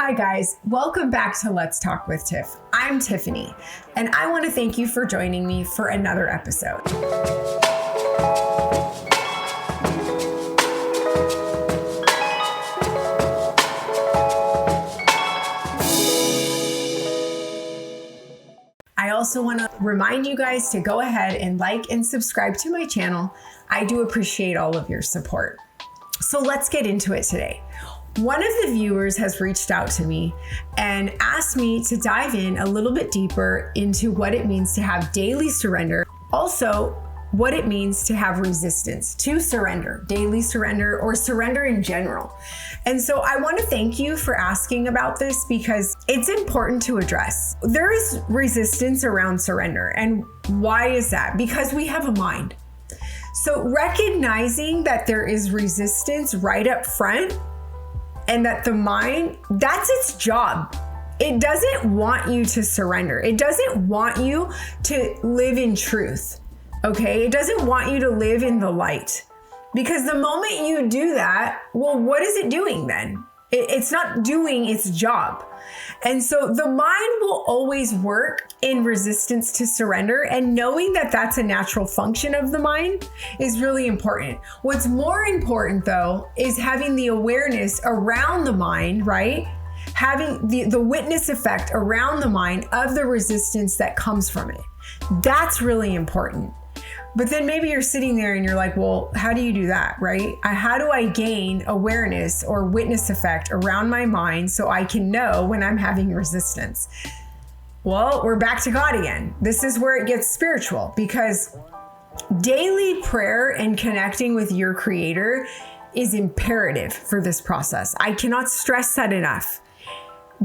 Hi guys, welcome back to Let's Talk with Tiff. I'm Tiffanie, and I want to thank you for joining me for another episode. I also want to remind you guys to go ahead and like and subscribe to my channel. I do appreciate all of your support. So let's get into it today. One of the viewers has reached out to me and asked me to dive in a little bit deeper into what it means to have daily surrender. Also, what it means to have resistance to surrender, daily surrender, or surrender in general. And so I want to thank you for asking about this because it's important to address. There is resistance around surrender. And why is that? Because we have a mind. So recognizing that there is resistance right up front and that the mind, that's its job. It doesn't want you to surrender. It doesn't want you to live in truth, okay? It doesn't want you to live in the light. Because the moment you do that, well, what is it doing then? It's not doing its job. And so the mind will always work in resistance to surrender, and knowing that that's a natural function of the mind is really important. What's more important though is having the awareness around the mind, right? Having the witness effect around the mind of the resistance that comes from it. That's really important. But then maybe you're sitting there and you're like, well, how do you do that, right? How do I gain awareness or witness effect around my mind so I can know when I'm having resistance? Well, we're back to God again. This is where it gets spiritual, because daily prayer and connecting with your Creator is imperative for this process. I cannot stress that enough.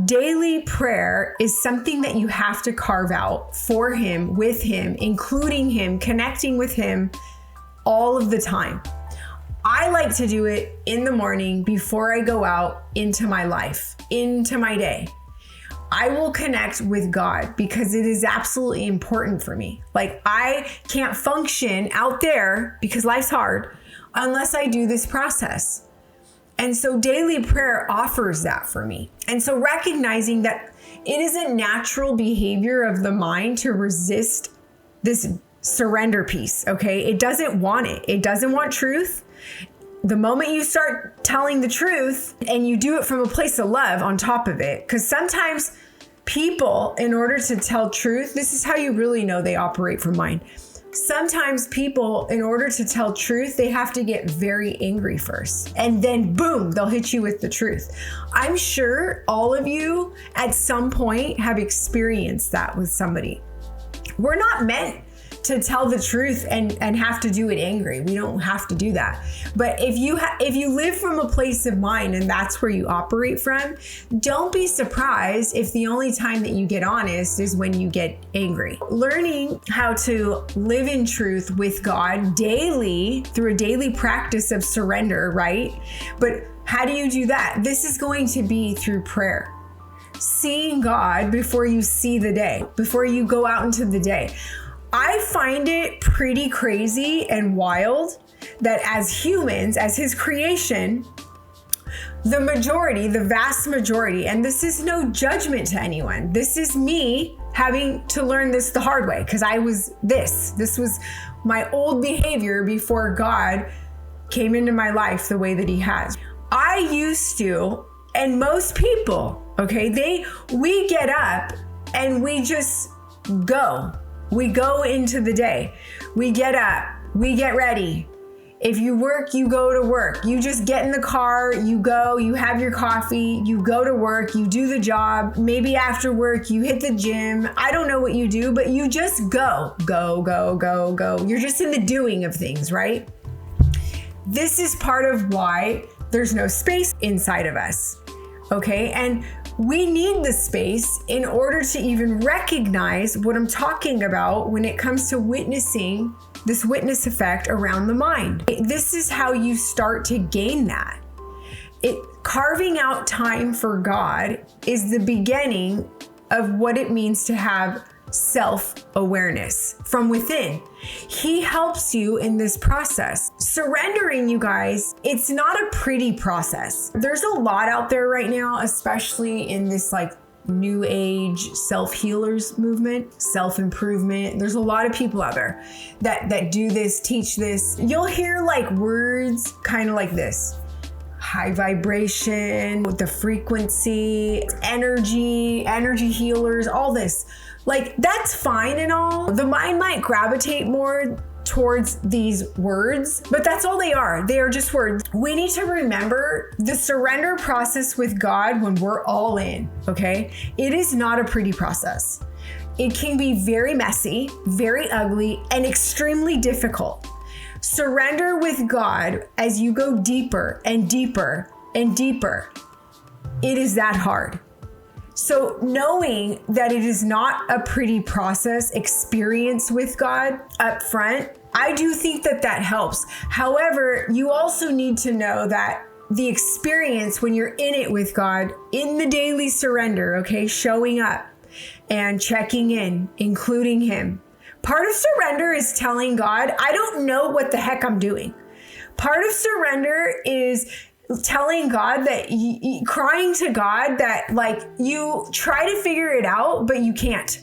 Daily prayer is something that you have to carve out for Him, with Him, including Him, connecting with Him all of the time. I like to do it in the morning before I go out into my life, into my day. I will connect with God because it is absolutely important for me. Like, I can't function out there because life's hard unless I do this process. And so daily prayer offers that for me. And so recognizing that it is a natural behavior of the mind to resist this surrender piece, okay? It doesn't want it. It doesn't want truth. The moment you start telling the truth and you do it from a place of love on top of it, because sometimes people, in order to tell truth, this is how you really know they operate from mind. Sometimes people, in order to tell truth, they have to get very angry first. And then boom, they'll hit you with the truth. I'm sure all of you at some point have experienced that with somebody. We're not meant to tell the truth and have to do it angry. We don't have to do that. But if you live from a place of mind and that's where you operate from, don't be surprised if the only time that you get honest is when you get angry. Learning how to live in truth with God daily through a daily practice of surrender, right? But how do you do that? This is going to be through prayer. Seeing God before you see the day, before you go out into the day. I find it pretty crazy and wild that as humans, as His creation, the majority, the vast majority, and this is no judgment to anyone. This is me having to learn this the hard way because I was this. This was my old behavior before God came into my life the way that He has. I used to, and most people, okay, we get up and we just go. We go into the day. We get up, we get ready. If you work, you go to work. You just get in the car, you go, you have your coffee, you go to work, you do the job. Maybe after work, you hit the gym. I don't know what you do, but you just go. Go, go, go, go. You're just in the doing of things, right? This is part of why there's no space inside of us, okay? And we need the space in order to even recognize what I'm talking about when it comes to witnessing this witness effect around the mind. This is how you start to gain that. Carving out time for God is the beginning of what it means to have self-awareness from within. He helps you in this process. Surrendering, you guys, it's not a pretty process. There's a lot out there right now, especially in this like new age self-healers movement, self-improvement. There's a lot of people out there that do this, teach this. You'll hear like words kind of like this: high vibration, with the frequency, energy healers, all this. Like, that's fine and all. The mind might gravitate more towards these words, but that's all they are. They are just words. We need to remember the surrender process with God when we're all in, okay? It is not a pretty process. It can be very messy, very ugly, and extremely difficult. Surrender with God as you go deeper and deeper and deeper. It is that hard. So knowing that it is not a pretty process, experience with God up front, I do think that that helps. However, you also need to know that the experience when you're in it with God, in the daily surrender, okay, showing up and checking in, including Him. Part of surrender is telling God, I don't know what the heck I'm doing. Part of surrender is telling God that, crying to God that like you try to figure it out, but you can't.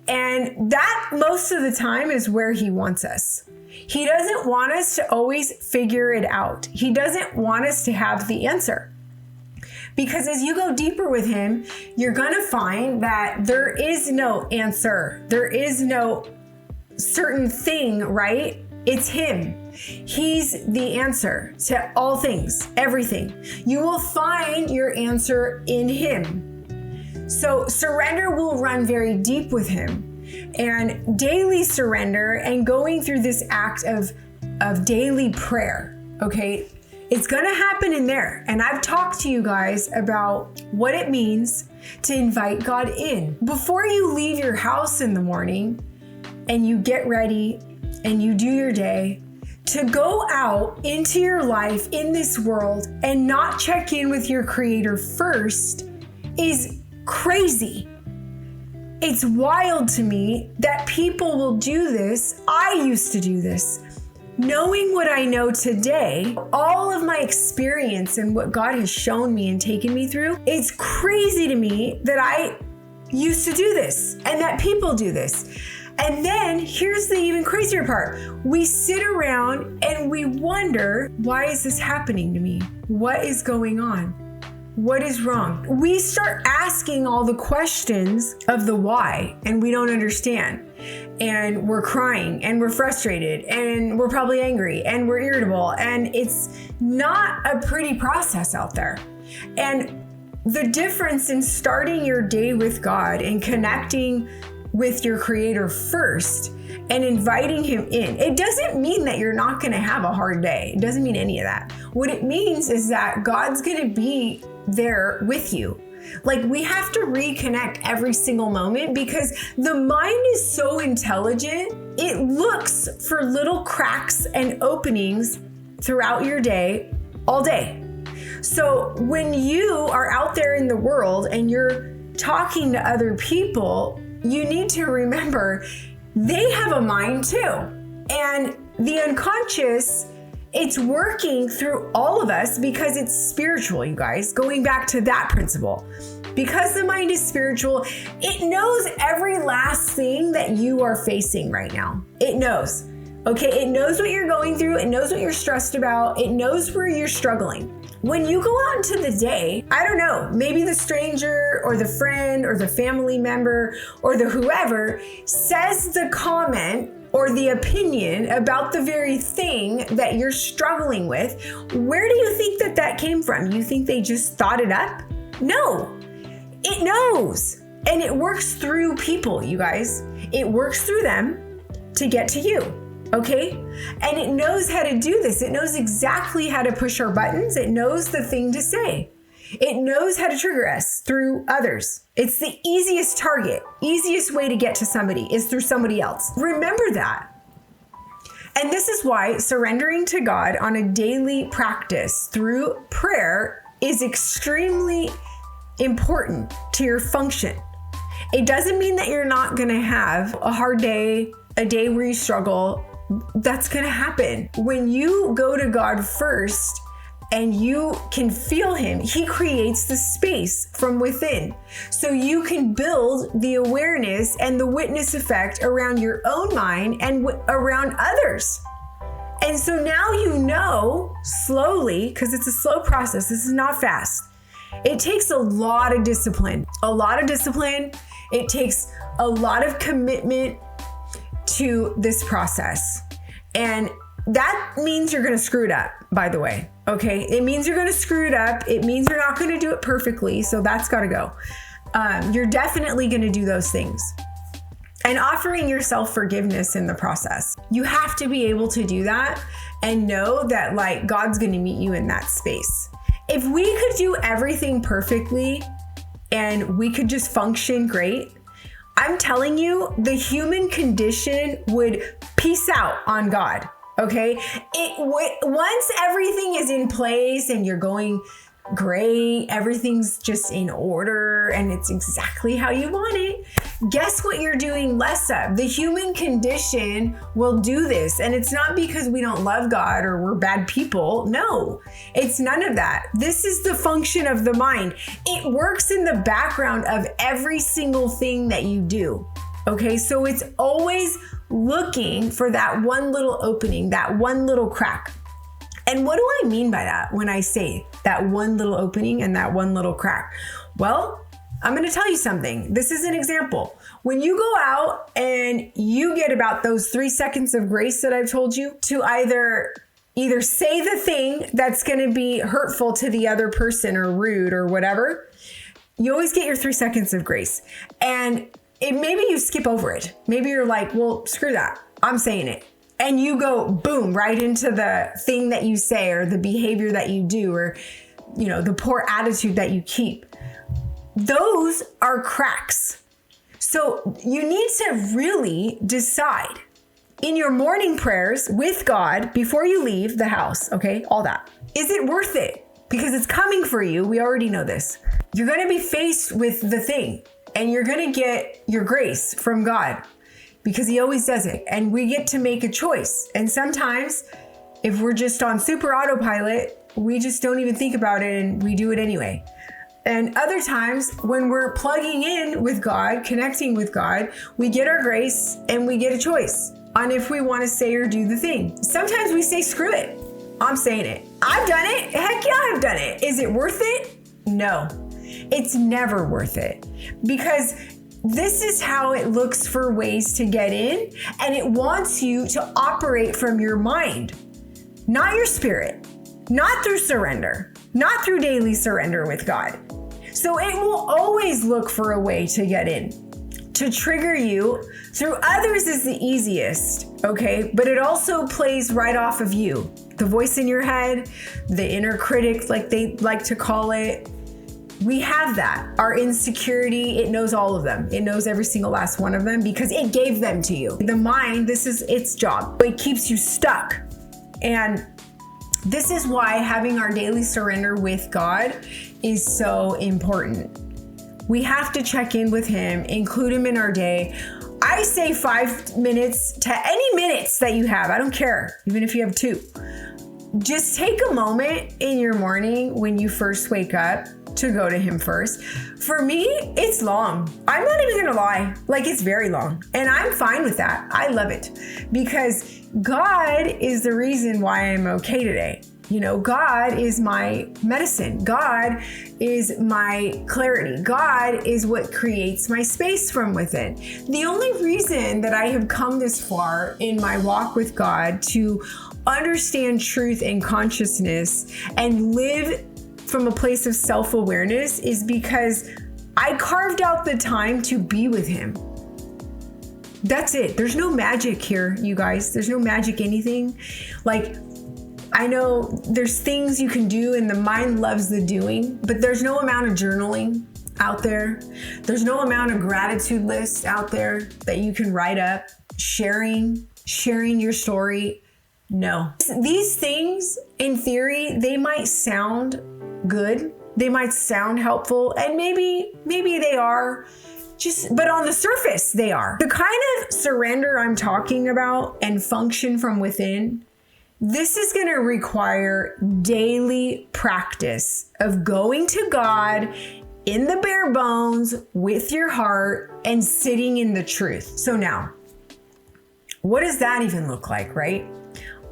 And that most of the time is where He wants us. He doesn't want us to always figure it out. He doesn't want us to have the answer. Because as you go deeper with Him, you're going to find that there is no answer. There is no certain thing, right? It's Him. He's the answer to all things, everything. You will find your answer in Him. So surrender will run very deep with Him. And daily surrender and going through this act of daily prayer, okay? It's gonna happen in there. And I've talked to you guys about what it means to invite God in. Before you leave your house in the morning and you get ready and you do your day, to go out into your life in this world and not check in with your Creator first is crazy. It's wild to me that people will do this. I used to do this. Knowing what I know today, all of my experience and what God has shown me and taken me through, it's crazy to me that I used to do this and that people do this. And then here's the even crazier part. We sit around and we wonder, why is this happening to me? What is going on? What is wrong? We start asking all the questions of the why, and we don't understand. And we're crying and we're frustrated and we're probably angry and we're irritable. And it's not a pretty process out there. And the difference in starting your day with God and connecting with your Creator first and inviting Him in, it doesn't mean that you're not going to have a hard day. It doesn't mean any of that. What it means is that God's going to be there with you. Like, we have to reconnect every single moment because the mind is so intelligent. It looks for little cracks and openings throughout your day, all day. So when you are out there in the world and you're talking to other people, you need to remember they have a mind too. And the unconscious, it's working through all of us because it's spiritual, you guys. Going back to that principle. Because the mind is spiritual, it knows every last thing that you are facing right now. It knows. Okay, it knows what you're going through. It knows what you're stressed about. It knows where you're struggling. When you go out into the day, I don't know, maybe the stranger or the friend or the family member or the whoever says the comment or the opinion about the very thing that you're struggling with. Where do you think that that came from? You think they just thought it up? No, it knows. And it works through people, you guys. It works through them to get to you. Okay? And it knows how to do this. It knows exactly how to push our buttons. It knows the thing to say. It knows how to trigger us through others. It's the easiest target, easiest way to get to somebody is through somebody else. Remember that. And this is why surrendering to God on a daily practice through prayer is extremely important to your function. It doesn't mean that you're not going to have a hard day, a day where you struggle. That's going to happen. When you go to God first and you can feel him, he creates the space from within. So you can build the awareness and the witness effect around your own mind and around others. And so now you know slowly, because it's a slow process, this is not fast. It takes a lot of discipline, It takes a lot of commitment to this process. And that means you're going to screw it up, by the way. Okay. It means you're going to screw it up. It means you're not going to do it perfectly. So that's got to go. You're definitely going to do those things. And offering yourself forgiveness in the process. You have to be able to do that and know that like God's going to meet you in that space. If we could do everything perfectly and we could just function great, I'm telling you, the human condition would peace out on God. Okay. Once everything is in place and you're going great, everything's just in order and it's exactly how you want it, guess what you're doing less of? The human condition will do this. And it's not because we don't love God or we're bad people. No, it's none of that. This is the function of the mind. It works in the background of every single thing that you do. Okay, so it's always looking for that one little opening, that one little crack. And what do I mean by that when I say that one little opening and that one little crack? Well, I'm going to tell you something. This is an example. When you go out and you get about those 3 seconds of grace that I've told you to either say the thing that's going to be hurtful to the other person or rude or whatever, you always get your 3 seconds of grace. And maybe you skip over it. Maybe you're like, well, screw that. I'm saying it. And you go boom right into the thing that you say or the behavior that you do or, the poor attitude that you keep. Those are cracks. So you need to really decide in your morning prayers with God before you leave the house. Okay. All that. Is it worth it? Because it's coming for you. We already know this. You're going to be faced with the thing and you're going to get your grace from God. Because he always does it. And we get to make a choice. And sometimes if we're just on super autopilot, we just don't even think about it and we do it anyway. And other times when we're plugging in with God, connecting with God, we get our grace and we get a choice on if we want to say or do the thing. Sometimes we say, screw it. I'm saying it. I've done it. Heck yeah, I've done it. Is it worth it? No, it's never worth it. Because this is how it looks for ways to get in, and it wants you to operate from your mind, not your spirit, not through surrender, not through daily surrender with God. So it will always look for a way to get in, to trigger you. Through others is the easiest, okay? But it also plays right off of you. The voice in your head, the inner critic, like they like to call it. We have that. Our insecurity, it knows all of them. It knows every single last one of them because it gave them to you. The mind, this is its job. It keeps you stuck. And this is why having our daily surrender with God is so important. We have to check in with him, include him in our day. I say 5 minutes to any minutes that you have. I don't care, even if you have 2. Just take a moment in your morning when you first wake up to go to him first. For me, it's long. I'm not even gonna lie. Like, it's very long. And I'm fine with that. I love it because God is the reason why I'm okay today. God is my medicine. God is my clarity. God is what creates my space from within. The only reason that I have come this far in my walk with God to understand truth and consciousness and live from a place of self-awareness is because I carved out the time to be with him. That's it. There's no magic here, you guys. There's no magic anything. Like, I know there's things you can do and the mind loves the doing, but there's no amount of journaling out there. There's no amount of gratitude lists out there that you can write up, sharing your story. No. These things, in theory, they might sound good. They might sound helpful, and maybe they are. But on the surface, they are. The kind of surrender I'm talking about and function from within, this is going to require daily practice of going to God in the bare bones with your heart and sitting in the truth. So now, what does that even look like, right?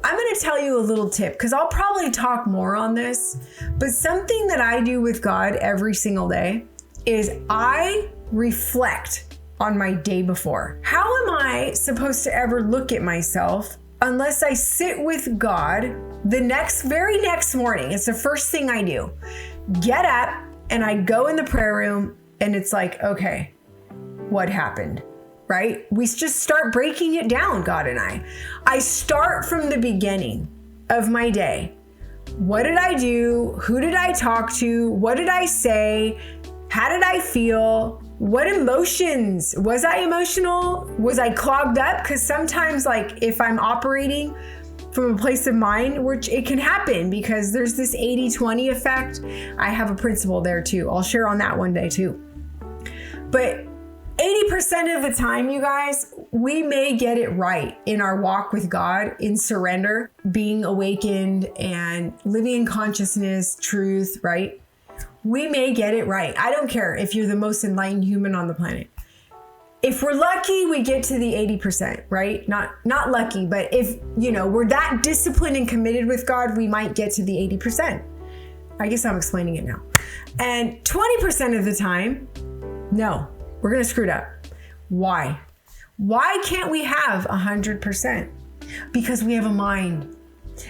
I'm going to tell you a little tip because I'll probably talk more on this, but something that I do with God every single day is I reflect on my day before. How am I supposed to ever look at myself unless I sit with God the very next morning? It's the first thing I do. Get up and I go in the prayer room and it's like, okay, what happened? Right? We just start breaking it down, God and I. I start from the beginning of my day. What did I do? Who did I talk to? What did I say? How did I feel? What emotions? Was I emotional? Was I clogged up? Because sometimes, like, if I'm operating from a place of mind, which it can happen because there's this 80-20 effect. I have a principle there too. I'll share on that one day too. But 80% of the time, you guys, we may get it right in our walk with God, in surrender, being awakened and living in consciousness, truth, right? We may get it right. I don't care if you're the most enlightened human on the planet. If we're lucky, we get to the 80%, right? Not lucky, but if, we're that disciplined and committed with God, we might get to the 80%. I guess I'm explaining it now. And 20% of the time, no. We're going to screw it up. Why? Why can't we have 100%? Because we have a mind.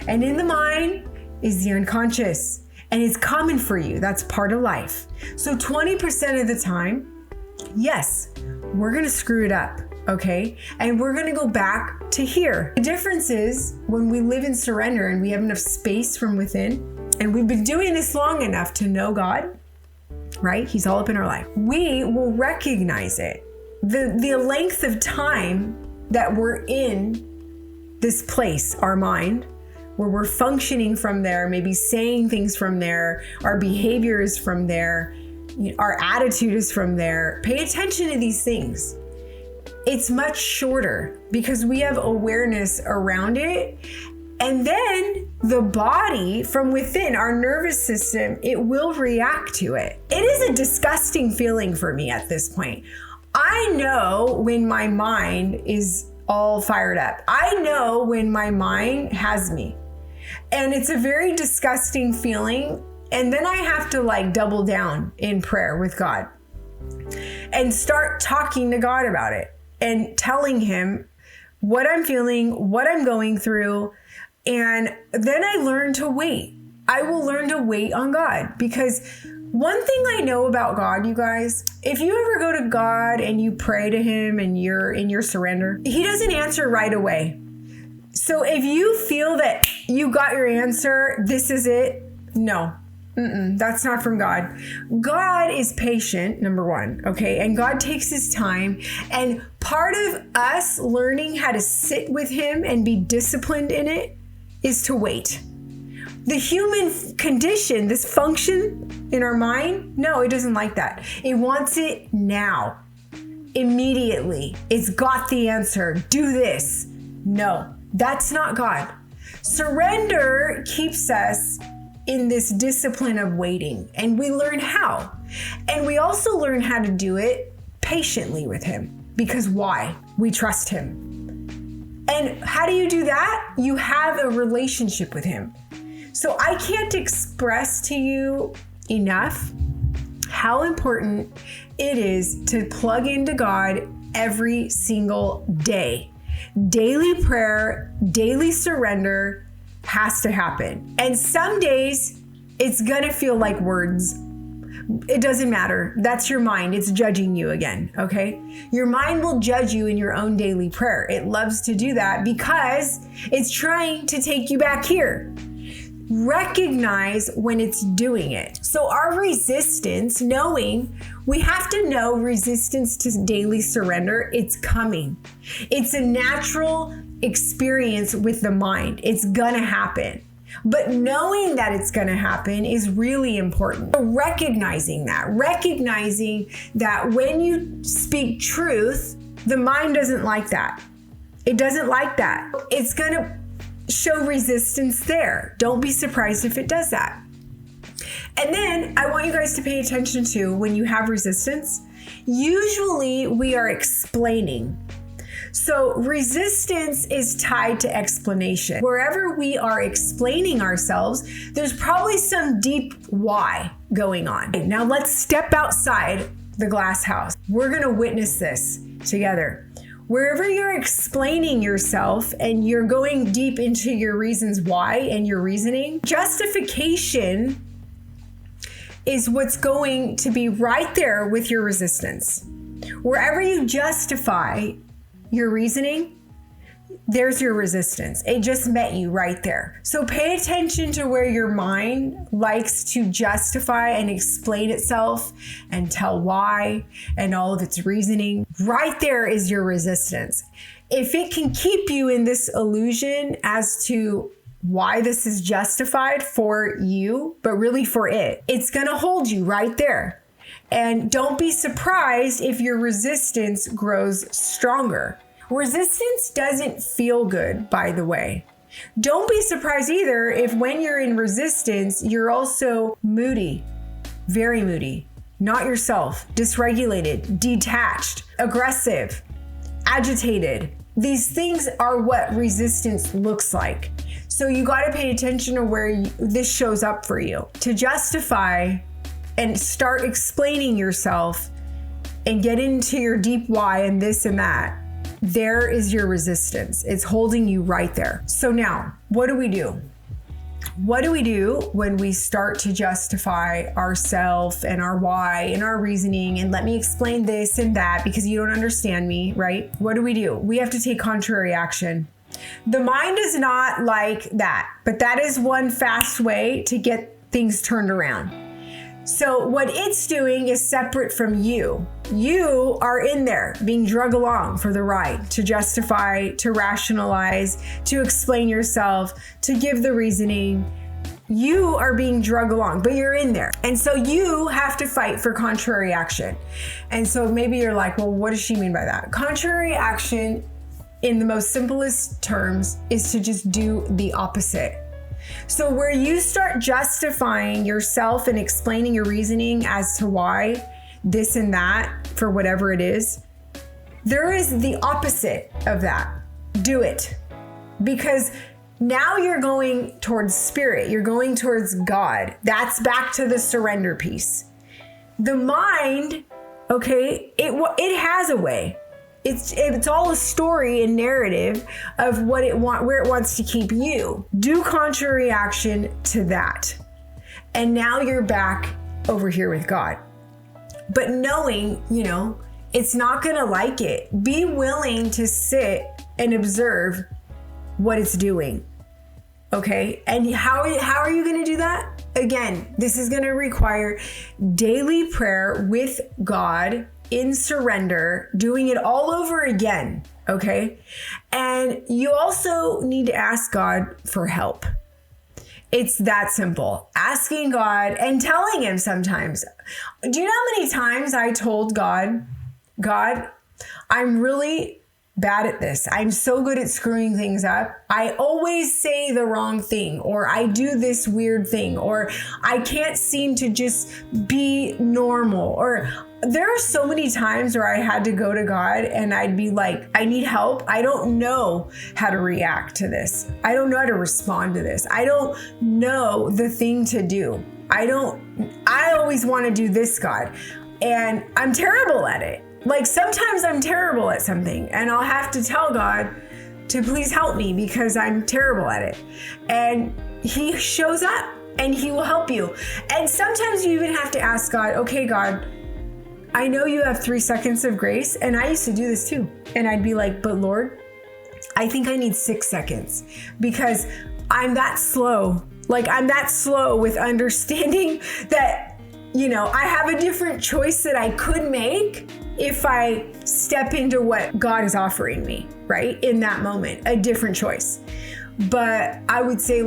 And in the mind is the unconscious. And it's common for you. That's part of life. So 20% of the time, yes, we're going to screw it up. Okay? And we're going to go back to here. The difference is when we live in surrender and we have enough space from within, and we've been doing this long enough to know God, right? He's all up in our life. We will recognize it. The length of time that we're in this place, our mind, where we're functioning from there, maybe saying things from there, our behavior is from there, our attitude is from there. Pay attention to these things. It's much shorter because we have awareness around it. And then the body from within, our nervous system, it will react to it. It is a disgusting feeling for me at this point. I know when my mind is all fired up. I know when my mind has me. And it's a very disgusting feeling. And then I have to double down in prayer with God and start talking to God about it and telling him what I'm feeling, what I'm going through. And then I learn to wait. I will learn to wait on God because one thing I know about God, you guys, if you ever go to God and you pray to him and you're in your surrender, he doesn't answer right away. So if you feel that you got your answer, this is it, no. That's not from God. God is patient, number one, okay? And God takes his time. And part of us learning how to sit with him and be disciplined in it is to wait. The human condition, this function in our mind, no, it doesn't like that. It wants it now, immediately. It's got the answer. Do this. No, that's not God. Surrender keeps us in this discipline of waiting, and we learn how. And we also learn how to do it patiently with him. Because why? We trust him. And how do you do that? You have a relationship with him. So I can't express to you enough how important it is to plug into God every single day. Daily prayer, daily surrender has to happen. And some days it's gonna feel like words. It doesn't matter. That's your mind. It's judging you again, okay? Your mind will judge you in your own daily prayer. It loves to do that because it's trying to take you back here. Recognize when it's doing it. So our resistance, we have to know resistance to daily surrender, it's coming. It's a natural experience with the mind. It's gonna happen. But knowing that it's going to happen is really important. Recognizing that when you speak truth, the mind doesn't like that. It doesn't like that. It's going to show resistance there. Don't be surprised if it does that. And then I want you guys to pay attention to when you have resistance. Usually we are explaining. So resistance is tied to explanation. Wherever we are explaining ourselves, there's probably some deep why going on. Now let's step outside the glass house. We're going to witness this together. Wherever you're explaining yourself and you're going deep into your reasons why and your reasoning, justification is what's going to be right there with your resistance. Wherever you justify your reasoning, there's your resistance. It just met you right there. So pay attention to where your mind likes to justify and explain itself and tell why and all of its reasoning. Right there is your resistance. If it can keep you in this illusion as to why this is justified for you, but really for it, it's going to hold you right there. And don't be surprised if your resistance grows stronger. Resistance doesn't feel good, by the way. Don't be surprised either if when you're in resistance, you're also moody, very moody, not yourself, dysregulated, detached, aggressive, agitated. These things are what resistance looks like. So you got to pay attention to where this shows up for you. To justify and start explaining yourself and get into your deep why and this and that, there is your resistance. It's holding you right there. So now, what do we do? What do we do when we start to justify ourselves and our why and our reasoning and let me explain this and that because you don't understand me, right? What do? We have to take contrary action. The mind is not like that, but that is one fast way to get things turned around. So what it's doing is separate from you. You are in there being drug along for the ride to justify, to rationalize, to explain yourself, to give the reasoning. You are being drug along, but you're in there. And so you have to fight for contrary action. And so maybe you're like, well, what does she mean by that? Contrary action, in the most simplest terms, is to just do the opposite. So where you start justifying yourself and explaining your reasoning as to why this and that for whatever it is, there is the opposite of that. Do it. Because now you're going towards spirit. You're going towards God. That's back to the surrender piece. The mind, okay, it has a way. It's all a story and narrative of what where it wants to keep you. Do contrary action to that. And now you're back over here with God. But knowing, it's not going to like it. Be willing to sit and observe what it's doing. Okay? And how are you going to do that? Again, this is going to require daily prayer with God in surrender, doing it all over again, okay? And you also need to ask God for help. It's that simple. Asking God and telling him sometimes. Do you know how many times I told God, I'm really bad at this. I'm so good at screwing things up. I always say the wrong thing, or I do this weird thing, or I can't seem to just be normal. Or there are so many times where I had to go to God and I'd be like, I need help. I don't know how to react to this. I don't know how to respond to this. I don't know the thing to do. I always want to do this, God. And I'm terrible at it. Like sometimes I'm terrible at something and I'll have to tell God to please help me because I'm terrible at it. And he shows up and he will help you. And sometimes you even have to ask God, okay, God, I know you have 3 seconds of grace. And I used to do this too. And I'd be like, but Lord, I think I need 6 seconds because I'm that slow. Like I'm that slow with understanding that, I have a different choice that I could make if I step into what God is offering me, right? In that moment, a different choice. But I would say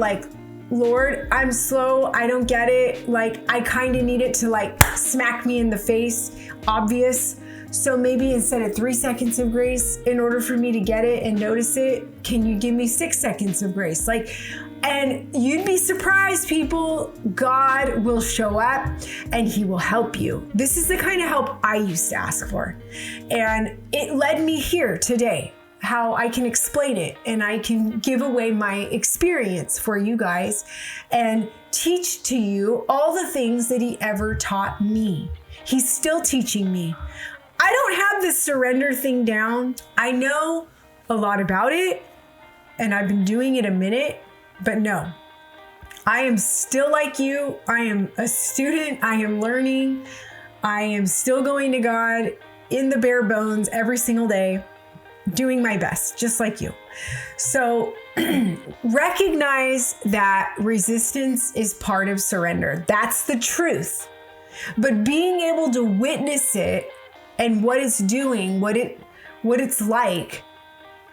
Lord, I'm slow. I don't get it. Like, I kind of need it to like smack me in the face, obvious. So maybe instead of 3 seconds of grace, in order for me to get it and notice it, can you give me 6 seconds of grace? Like, and you'd be surprised, people. God will show up and he will help you. This is the kind of help I used to ask for. And it led me here today, how I can explain it and I can give away my experience for you guys and teach to you all the things that he ever taught me. He's still teaching me. I don't have this surrender thing down. I know a lot about it and I've been doing it a minute, but no, I am still like you. I am a student. I am learning. I am still going to God in the bare bones every single day, doing my best, just like you. So recognize that resistance is part of surrender. That's the truth. But being able to witness it and what it's doing, what it's like,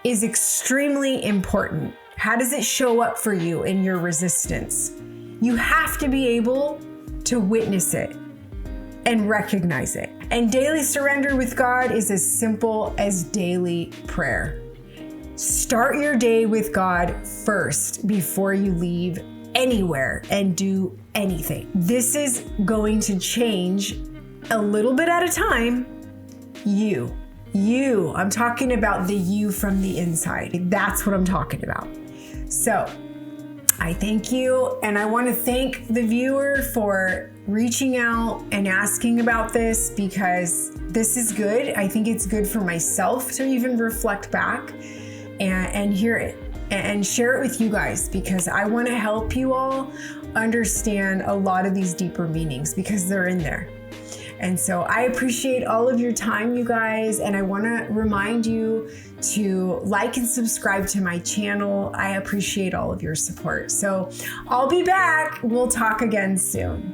is extremely important. How does it show up for you in your resistance? You have to be able to witness it and recognize it. And daily surrender with God is as simple as daily prayer. Start your day with God first before you leave anywhere and do anything. This is going to change a little bit at a time. You. I'm talking about the you from the inside. That's what I'm talking about. So I thank you, and I want to thank the viewer for reaching out and asking about this, because this is good. I think it's good for myself to even reflect back and hear it and share it with you guys, because I want to help you all understand a lot of these deeper meanings, because they're in there. And so I appreciate all of your time, you guys, and I want to remind you to like and subscribe to my channel. I appreciate all of your support. So I'll be back. We'll talk again soon.